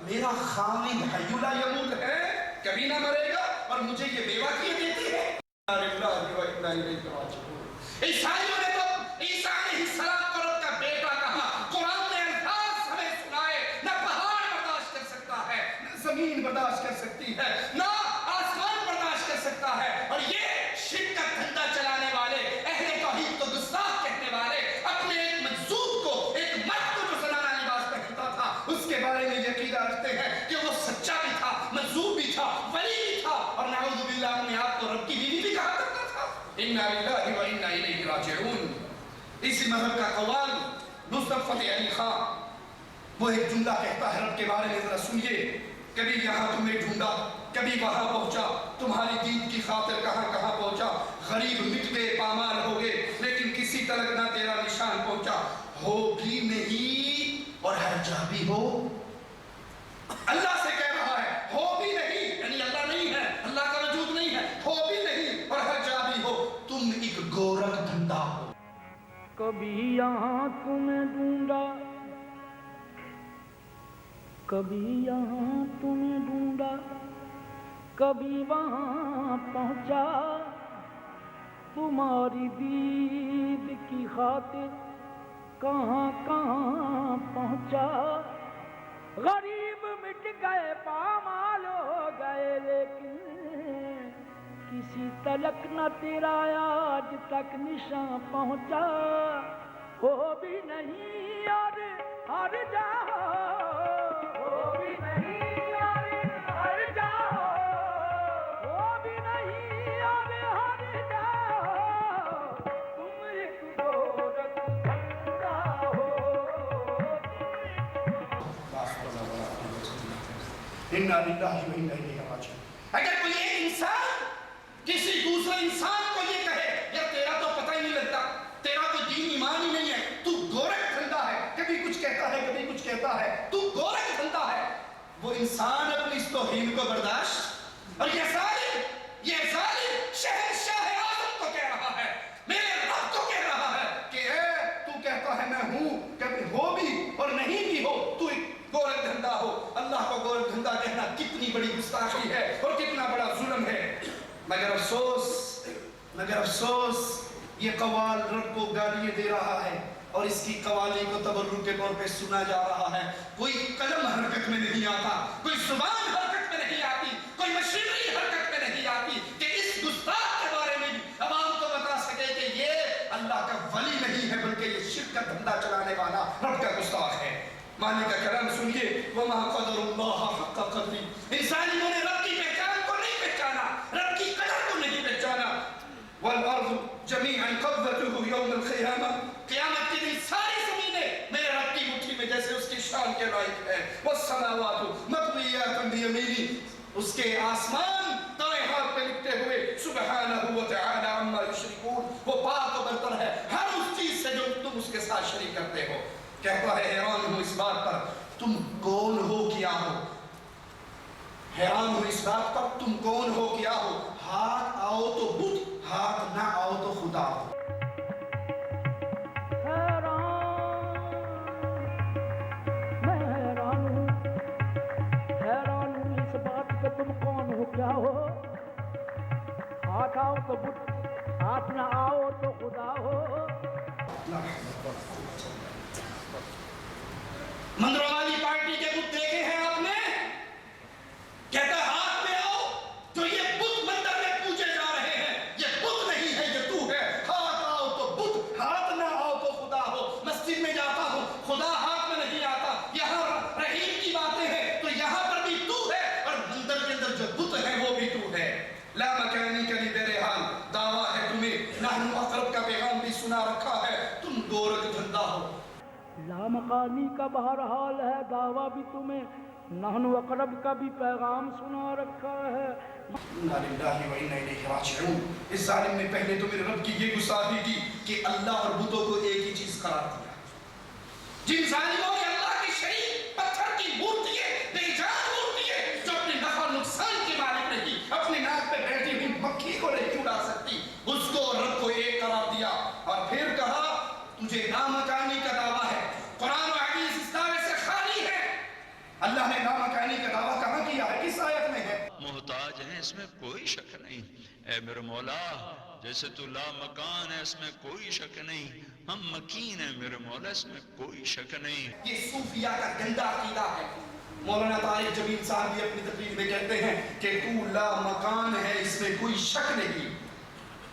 میرا خاوند حی لا یموت ہے، کبھی نہ مرے گا، اور مجھے یہ بیوہ کیے دیتی ہے۔ عیسائیوں نے تو عیسیٰ علیہ السلام کو رب کا بیٹا کہا۔ قرآن نے الفاظ ہمیں سنائے، نہ پہاڑ برداشت کر سکتا ہے، نہ زمین برداشت کر سکتی ہے، نہ آسمان برداشت کر سکتا ہے۔ اور یہ شرک کا دھندا چلانے والے، اہل توحید کو گستاخ کہنے والے، اپنے ایک مجذوب کو، ایک مرد کو جو زنانہ لباس پہنتا تھا، اس کے بارے میں عقیدہ رکھتے ہیں کہ وہ سچا بھی تھا، مجذوب بھی تھا، ولی بھی تھا، اور نعوذ باللہ اپنے آپ کو رب کی بیوی بھی کہا کرتا تھا۔ اِنَّا لِلَّهِ وَإِنَّا إِلَيْهِ راجعون۔ اسی مذہب کا قوال نصرت فتح علی خان، وہ ایک جملہ کہتا ہے رب کے بارے میں، ذرا سنیے۔ کبھی یہاں تمہیں ڈھونڈا، کبھی وہاں پہنچا، تمہاری دین کی خاطر کہاں کہاں پہنچا، غریب مٹ گئے پامال ہو گئے، لیکن کسی تلک نہ تیرا نشان پہنچا، ہو بھی نہیں اور ہر جا بھی ہو۔ اللہ سے کہہ رہا ہے ہو بھی نہیں، یعنی اللہ نہیں ہے، اللہ کا وجود نہیں ہے، ہو بھی نہیں اور ہر جا بھی ہو، تم ایک گورکھ دھندا ہو۔ کبھی یہاں تمہیں ڈھونڈا، کبھی یہاں تمہیں ڈھونڈا، کبھی وہاں پہنچا، تمہاری دید کی خاطر کہاں کہاں پہنچا، غریب مٹ گئے پامال ہو گئے، لیکن کسی تلک نہ تیرا آج تک نشان پہنچا، ہو بھی نہیں اور ہر جا ہو بھی نہیں اور ہر جا ہو بھی نہیں اور ہر جا، تم ایک گورکھ دھندا ہو۔ اِنَّا لِلَّهِ وَإِنَّا إِلَيْهِ راجعون۔ اگر کوئی ایک انسان کسی دوسرے انسان کو یہ کہے یا تیرا تو پتہ ہی نہیں لگتا، تیرا تو دین ایمان ہی نہیں ہے، تو گورکھ دھندا ہے، کبھی کچھ کہتا ہے کبھی کچھ کہتا ہے، تو گورکھ دھندا ہے، وہ انسان اپنی اس توہین کو برداشت، اور یہ ظالم شہنشاہ اعظم کو کہہ رہا ہے، میرے رب کو کہہ رہا ہے کہ اے تو کہتا ہے میں ہوں، کبھی ہو بھی اور نہیں بھی ہو، تو ایک گورکھ دھندا ہو۔ اللہ کو گورکھ دھندا کہنا کتنی بڑی گستاخی ہے اور کتنا بڑا ظلم ہے۔ مگر افسوس یہ قوال رب کو گالیاں دے رہا ہے اور اس کی قوالی کو تبرک کے طور پہ سنا جا رہا ہے۔ کوئی قلم حرکت میں نہیں آتا، کوئی زبان حرکت میں نہیں آتی، کوئی مشینری حرکت میں نہیں آتی کہ اس گستاخ کے بارے میں بھی عوام کو بتا سکے کہ یہ اللہ کا ولی نہیں ہے بلکہ یہ شرک کا دھندا چلانے والا رب کا گستاخ ہے۔ معنی کا کلام سنیے، وَمَا قَدَرُ اللَّهَ حَقَّ قَدْرِهِ، انسانیوں نے رب کی پہچان کو نہیں پہچانا، رب کی قدر کو نہیں پہچانا۔ وَالْأَرْضُ جَمِيعًا قَبْضَتُهُ يَوْمَ الْقِيَامَةِ، قیامت کے دن ساری زمینیں میرے رب کی مٹھی میں جیسے اس کی شان کے لائق ہے۔ وَالسَّمَاوَاتُ مَطْوِيَّاتٌ بِيَمِينِهِ، اس کے آسمان دائیں ہاتھ پہ لکھتے ہوئے سبحانہ وتعالی عما یشرکون، وہ پاک و برتر ہے ہر اس چیز سے جو تم اس کے ساتھ شریک کرتے ہو۔ کہتا ہے حیران ہوں اس بات پر تم کون ہو کیا ہو، حیران ہوں اس بات پر تم کون ہو کیا ہو، ہاتھ آؤ تو بت، ہاتھ نہ آؤ تو خدا ہو۔ حیران ہوں اس بات پہ تم کون ہو کیا ہو، ہاتھ آؤ تو بت، ہاتھ نہ آؤ تو خدا ہو۔ مندروں والی پارٹی کے بت دیکھے ہیں آپ نے؟ کہتا ہے ہاتھ میں آؤ، جو یہ بت مندر میں پوجے جا رہے ہیں یہ بت نہیں ہے، یہ تو ہے۔ ہاتھ آؤ تو بت، ہاتھ نہ آؤ تو خدا ہو۔ مسجد میں جاتا ہوں خدا ہاتھ میں نہیں آتا، یہاں رحیم کی باتیں ہیں تو یہاں پر بھی تو ہے، اور مندر کے اندر جو بت ہے وہ بھی تو ہے۔ لا مکانی کلی بہرحال دعویٰ ہے تمہیں، نحن اقرب کا پیغام بھی سنا رکھا ہے، تم گورکھ دھندا ہو۔ لامکانی کا بہرحال ہے دعویٰ بھی تمہیں، نحن اقرب کا بھی پیغام سنا رکھا ہے۔ اِنَّا لِلَّهِ وَإِنَّا إِلَيْهِ راجعون۔ اس ظالم نے پہلے تو میرے رب کی یہ گستاخی کی کہ اللہ اور بتوں کو ایک ہی چیز قرار دیا۔ جن ظالموں نے اللہ کی شریک پتھر کی مورتیاں، بے جان مورتیاں جو اپنے نفع نقصان کے مالک نہیں، اپنے ناک پہ بیٹھی ہوئی مکھی کو نہیں چڑا سکتی، اس کو رب کو ایک قرار دیا اور پھر کہا تجھے لامکانی کا دعویٰ ہے، قرآن و حدیث اس دعوے سے خالی ہے۔ اللہ اللہ نے لامکانی کا دعویٰ کہاں کیا ہے؟ کس آیت میں ہے؟ محتاج ہیں اس میں کوئی شک نہیں، اے میرے مولا جیسے تو لا مکان ہے اس میں کوئی شک نہیں، ہم مکین ہیں میرے مولا اس میں کوئی شک نہیں۔ یہ صوفیہ کا گندا عقیدہ ہے۔ مولانا طارق جمیل صاحب بھی اپنی تقریر میں کہتے ہیں کہ تو لا مکان ہے اس میں کوئی شک نہیں۔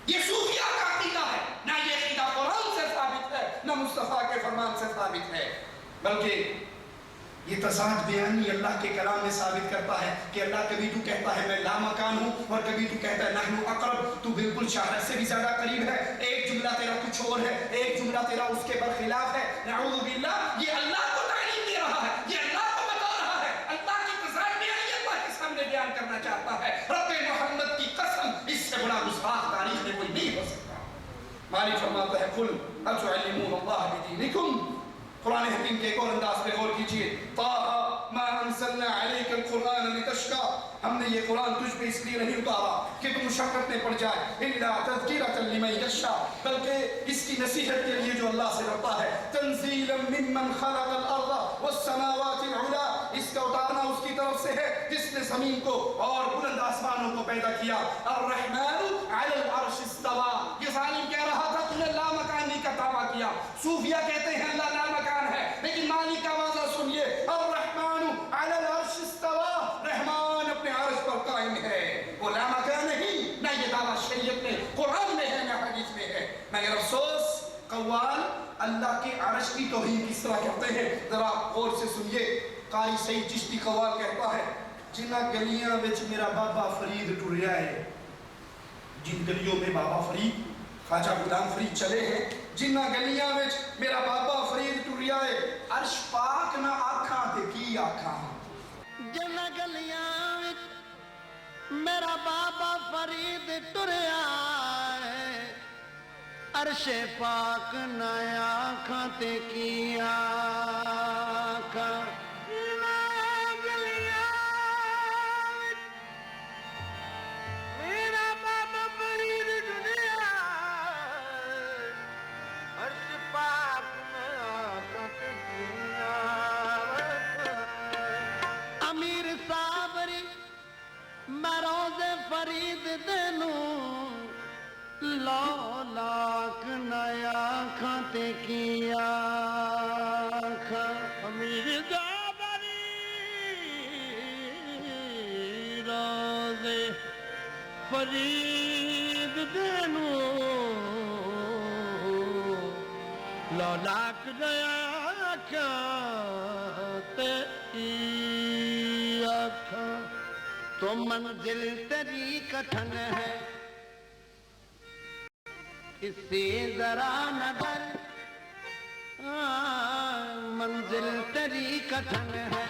یہ صوفیہ کا عقیدہ ہے، نہ یہ عقیدہ قرآن سے ثابت ہے نہ مصطفیٰ کے فرمان سے ثابت ہے، بلکہ یہ تضاد بیانی اللہ کے کلام میں ثابت کرتا ہے کہ اللہ کبھی تو کہتا ہے میں لامکان ہوں اور کبھی تو کہتا ہے نحن اقرب، تو بالکل شہرت سے بھی زیادہ قریب ہے، ایک جملہ تیرا کچھ اور ہے، ایک جملہ تیرا اس کے برخلاف ہے۔ نعوذ باللہ، یہ اللہ کو تعلیم دے رہا ہے، یہ اللہ کو بتا رہا ہے، اللہ کی تضاد بیانی اللہ کے سامنے بیان کرنا چاہتا ہے۔ رب محمد کی قسم، اس سے بڑا گستاخ تاریخ میں کوئی نہیں ہو سکتا۔ مالک فرماتا ہے قل اتعلمون اللہ بدینکم، قرآن حکیم کے ایک اور انداز پہ غور کیجئے، طٰہٰ ما انزلنا علیک القرآن لتشقیٰ، ہم نے یہ قرآن تجھ پہ اس لیے نہیں اتارا کہ تم مشقت میں پڑ جائے، الا تذکرۃ لمن یخشیٰ، بلکہ اس کی نصیحت کے لیے جو اللہ سے ڈرتا ہے، تنزیلا ممن خلق الارض والسماوات العلیٰ، اس کا اتارنا اس کی طرف سے ہے جس نے زمین کو اور بلند آسمانوں کو پیدا کیا۔ الرحمن علی العرش استویٰ، یہ ظالم کہہ رہا تھا تم نے لامکانی کا دعویٰ کیا، صوفیہ کہتے ہیں اللہ لامکان ہے، لیکن معنی کا واضح سنیے، الرحمن علی العرش استویٰ، رحمان اپنے عرش پر قائم ہے، وہ لامکان نہیں، نہ یہ دعویٰ شریعت میں قرآن میں ہے نہ حدیث میں ہے۔ مگر افسوس قوال اللہ کے عرش کی توہین کس طرح کرتے ہیں، ذرا غور سے سنیے۔ قاری سعید چشتی قوال کہتا ہے جنہ گلیاں وچ میرا بابا فرید ٹریا ہے، جن گلیوں میں بابا فرید خواجہ غلام فرید چلے ہیں، جنہ گلیاں وچ میرا بابا فرید ٹریا ہے، عرش پاک نہ آکھاں تے کی آکھاں، جن گلیاں وچ میرا بابا فرید ٹریا ہے، عرش پاک نہ آکھاں تے کی آکھاں، امیر صابری میں روز فرید دینوں لو لاکھ نیا کھاتے کی آنکھاں، امیر صابری روز فرید دینوں لو لاکھ نیا کھاتے کی آنکھاں، تو منزل تیری کٹھن ہے اس سے ذرا نہ ڈر، منزل تیری کٹھن ہے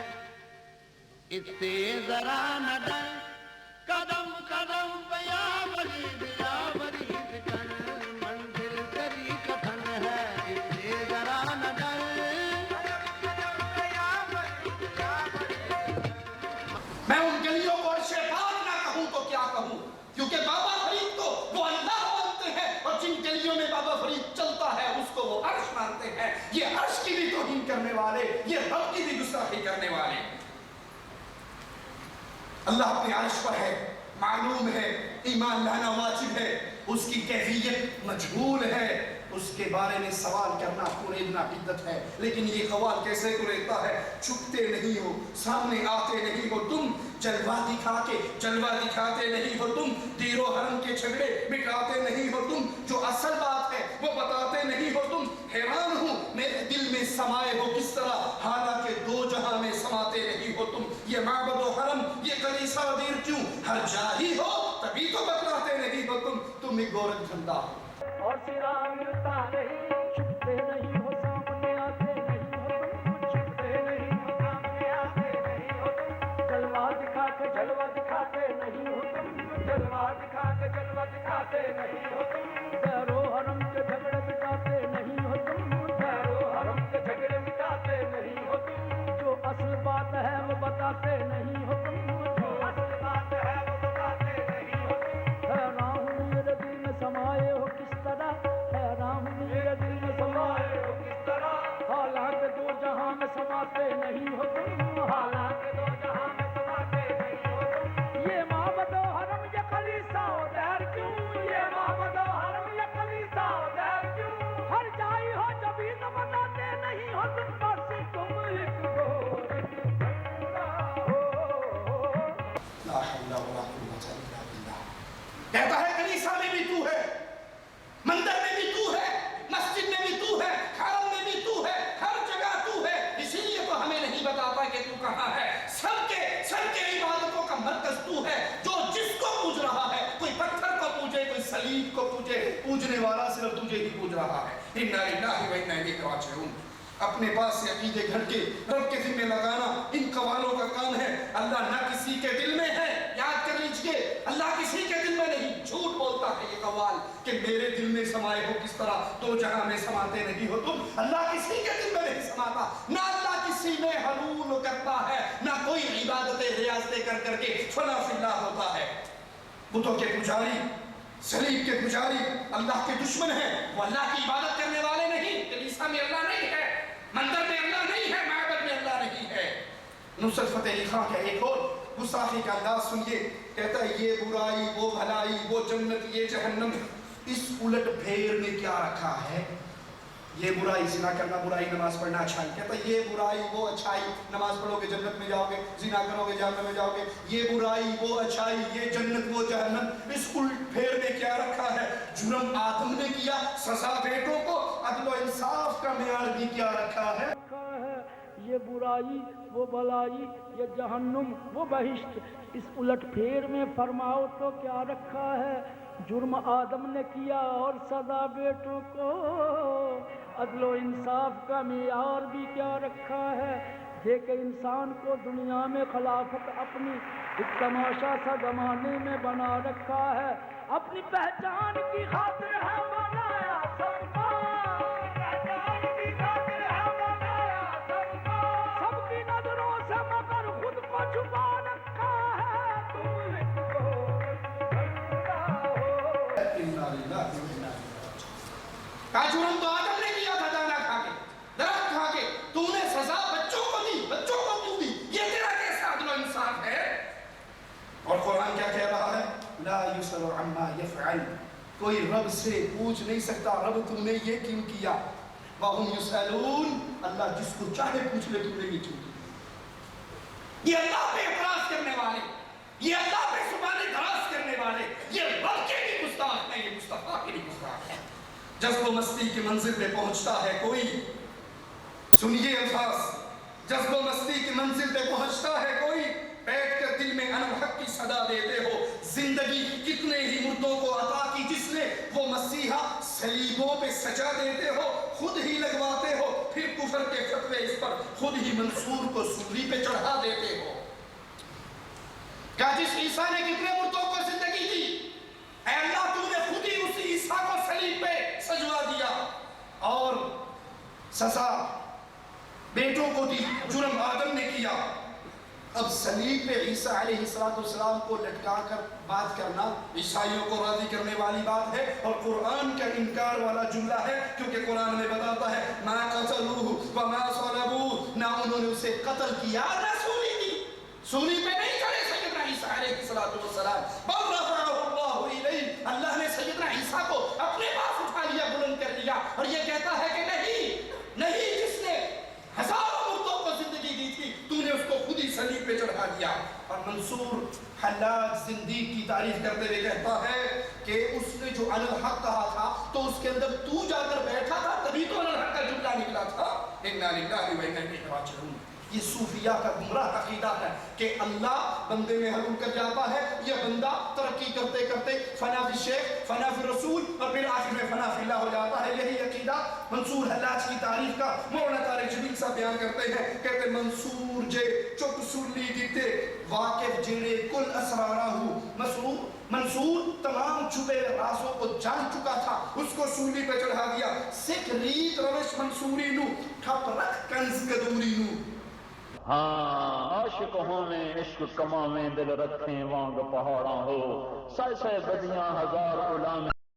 اس سے ذرا نہ ڈر، قدم قدم پہ یا ورید کر، منزل تیری کٹھن ہے اس سے ذرا نہ ڈر۔ میں ان گلیوں کو عرش پاک نہ کہوں تو کیا کہوں، کیونکہ بابا فرید کو وہ اللہ مانتے ہیں اور جن گلیوں میں بابا فرید چلتا ہے اس کو وہ عرش مانتے ہیں۔ یہ عرش کی بھی توہین کرنے والے، یہ رب کی بھی گستاخی کرنے والے۔ اللہ اپنے عرش پر ہے، معلوم ہے، ایمان لانا واجب ہے، اس کی کیفیت مجہول ہے، اس کے بارے میں سوال کرنا قریدنا بدعت ہے، لیکن یہ قوال کیسے قریدتا ہے؟ چھپتے نہیں ہو، سامنے آتے نہیں ہو تم، جلوہ دکھاتے نہیں ہو تم، دیر و حرم کے جھگڑے مٹاتے نہیں ہو تم، جو اصل بات ہے وہ بتاتے نہیں ہو تم۔ حیران ہوں میرے دل میں سمائے ہو کس طرح، حالانکہ دو جہاں میں سماتے نہیں ہو تم۔ یہ معبد و حرم، یہ کلیسا دیر کیوں ہر جا ہی ہو، تبھی تو بتلاتے نہیں ہو تم ایک گورکھ دھندا ہو۔ اور سرا ملتا نہیں، چھپتے نہیں ہو، سامنے آتے نہیں ہو تم، چھپتے نہیں ہو، سامنے آتے نہیں ہو تم، جلوہ دکھا کے جلوہ دکھاتے نہیں ہو تم، جلوہ دکھا کے جلوہ دکھاتے نہیں ہو تم، دیر و حرم کے جھگڑے مٹاتے نہیں ہو تم، دیر و حرم کے جھگڑے مٹاتے نہیں ہو تم، جو اصل بات ہے وہ بتاتے نہیں ہو تم، جو اصل بات ہے وہ بتاتے نہیں ہو تم۔ حیران ہوں میرے دل میں سمائے ہو کس طرح، حیران ہوں میرے دل میں سمائے ہو کس طرح، حالانکہ دو جہاں میں سماتے نہیں ہو تم، حالانکہ کہتا ہے کلیسا میں بھی تو ہے، مندر میں بھی تو ہے، مسجد میں بھی تو ہے، حرم میں بھی تو ہے، ہر جگہ تو ہے. اسی لیے تو ہمیں نہیں بتاتا کہ تو کہاں ہے. سب کے عبادتوں کا مرکز تو ہے. جو جس کو پوج رہا ہے، کوئی پتھر کو پوجے، کوئی صلیب کو پوجے، پوجنے والا صرف تجھے ہی پوج رہا ہے. انا للہ و انا الیہ راجعون. اپنے پاس سے عقیدے گھڑ کے رب کے ذمہ لگانا ان قوالوں کا کام ہے. اللہ نہ کسی کے دل میں ہے، یاد کر لیجئے، اللہ کسی کے دل میں نہیں. جھوٹ بولتا ہے یہ قوال کہ میرے دل میں سمائے ہو کس طرح دو جہاں میں سماتے نہیں ہو تم. اللہ کسی کے دل میں نہیں سماتا، نہ اللہ کسی میں حلول کرتا ہے، نہ کوئی عبادتیں ریاضتیں کر کر کے فنا فی اللہ ہوتا ہے. بتوں کے پجاری، صلیب کے پجاری اللہ کے دشمن ہیں. وہ اللہ کی عبادت کرنے والے نہیں. کلیسا میں اللہ نہیں ہے، مندر میں اللہ نہیں ہے، معبد میں اللہ نہیں ہے. نصرت فتح علی خان کا ایک اور گستاخی کا انداز سنیے. کہتا ہے یہ برائی، وہ بھلائی، وہ جنت، یہ جہنم، اس الٹ پھیر میں کیا رکھا ہے. یہ برائی، زنا کرنا برائی، نماز پڑھنا اچھائی. کہتا ہے یہ برائی، وہ اچھائی، نماز پڑھو گے جنت میں جاؤ گے، زنا کرو گے جہنم میں جاؤ گے. یہ برائی، وہ اچھائی، یہ جنت، وہ جہنم، اس الٹ پھیر میں کیا رکھا ہے. جرم آدم نے کیا، سزا بیٹوں کو، عدل و انصاف کا معیار بھی کیا رکھا ہے. یہ برائی، وہ بلائی، یہ جہنم، وہ بہشت، اس الٹ پھیر میں فرماؤ تو کیا رکھا ہے. جرم آدم نے کیا اور سزا بیٹوں کو، عدل و انصاف کا معیار بھی کیا رکھا ہے. دیکھ انسان کو دنیا میں خلافت اپنی ایک تماشا سا زمانے میں بنا رکھا ہے. اپنی پہچان کی خاطر ہے بنایا سب کو، پہچان کی خاطر ہے بنایا سب کو، سب کی نظروں سے مگر خود کو چھپا رکھا ہے. تم ایک کو کا جرم تو آدم نے کیا تھا، دانا کھا کے، درخت کھا کے. تو نے سزا بچوں کو دی، بچوں کو کیوں دی؟ یہ تیرا کیسا عدل و انصاف ہے؟ اور قرآن کیا کہہ رہا ہے؟ لا یسأل عما یفعل. کوئی رب سے پوچھ نہیں سکتا رب تم نے یہ کیوں کیا. وہم یسألون. اللہ جس کو چاہے پوچھ لے تم نے یہ کیوں کیا. یہ اللہ پہ اعتراض کرنے والے، یہ اللہ پہ زبان دراز کرنے والے، یہ رب کے بھی گستاخ ہیں، یہ مصطفیٰ کے بھی گستاخ ہیں. جذب و مستی کی منزل پہ پہنچتا ہے کوئی، سنیے الفاظ، جذب و مستی کی منزل پہ پہنچتا ہے کوئی، بیٹھ کر دل میں انحق کی صدا دیتے ہو. زندگی کتنے ہی مردوں کو عطا کی جس نے، وہ مسیحا صلیبوں پہ سجا دیتے ہو، خود ہی لگواتے ہو، پھر کفر کے فتوے اس پر خود ہی منصور کو سولی پہ چڑھا دیتے ہو. کیا جس عیسیٰ نے کتنے مردوں کو زندگی دی، اے اللہ تو نے خود ہی اس عیسیٰ کو صلیب پہ سجوا دیا اور سزا بیٹوں کو دی. جرم آدم نے کیا. اب صلیب پہ عیسیٰ علیہ السلام کو لٹکا کر بات کرنا عیسائیوں کو راضی کرنے والی بات ہے اور قرآن کا انکار والا جملہ ہے. کیونکہ قرآن میں بتاتا ہے ما قتلوہ وما صلبوہ، نہ انہوں نے اسے قتل کیا نہ سولی دی. سولی پہ نہیں چڑھے سیدنا عیسیٰ علیہ السلام، بل رفعہ اللہ الیہ. اللہ نے سیدنا عیسیٰ کو اپنے پاس اٹھا لیا، بلند کر لیا. اور یہ کہتا ہے کہ نہیں، جس نے ہزاروں مردوں کو زندگی دی تھی تو نے اس کو خود ہی صلیب پہ چڑھا دیا. اور منصور حلاج زندیق کی تعریف کرتے ہوئے کہتا ہے کہ اس نے جو علی الحق کہا تھا تو اس کے اندر تو جا کر بیٹھا تھا، تبھی تو علی الحق کا جملہ نکلا تھا. انا للہ و انا الیہ راجعون. یہ صوفیہ کا گمراہ عقیدہ ہے کہ اللہ بندے میں حلول کر جاتا ہے. یہ بندہ ترقی کرتے کرتے فنا فی شیخ، فنا فی رسول اور پھر آخر میں فنا فی اللہ ہو جاتا ہے. یہی عقیدہ منصور حلاج کی تعریف کا مولانا طارق جمیل صاحب بیان کرتے ہیں. کہتے منصور جے چک سلی دیتے واقف جڑے کل اسرارہ ہو. منصور تمام چھپے رازوں کو جان چکا تھا، اس کو سولی پہ چڑھا دیا. سکھ ریت روش منصوری نو ٹھپ رکھ کنز کدوری نو. ہاں عاشق ہونے عشق کماویں دل رکھیں وانگ پہاڑاں ہو، سائے سائے بدیاں ہزار غلام